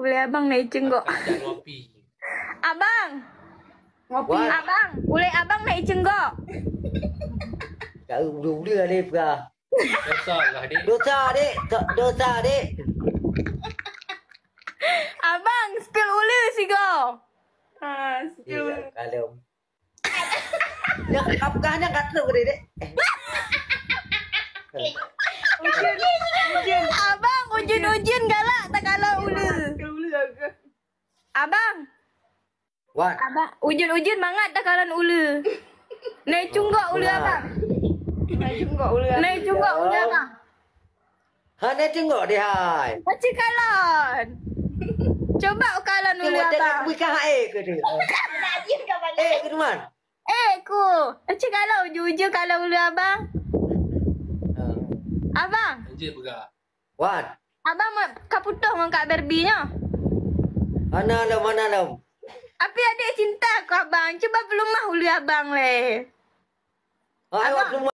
ule abang naik cenggok. Jangan ngopi. Abang. Ngopi. Abang, ule abang naik cenggok. Kak udah dek Pra. Dosa lah dek. Dosa dek. Abang, spill ule sih go. Spill ule. Iya, kalau. Ya, kapkahnya kat lu dek. Abang, ujun galak tak kalah ule. Abang, Wan. abang, ujun mangat tak kalah ule. Naik cenggok ule abang. Naik cenggok ule abang. Hanya tengok deh hai. Macam kalan. Coba kalan ule abang. Bukan ke dia? Ke mana? Ku. Macam kalau ujung kalau ule abang. Abang, Anjir pegah. Wan. abang kaputuh dengan Kak Barbie-nya. Mana lo? Tapi adik cinta aku abang. Cuba pelumah uli abang le. Hai, waktu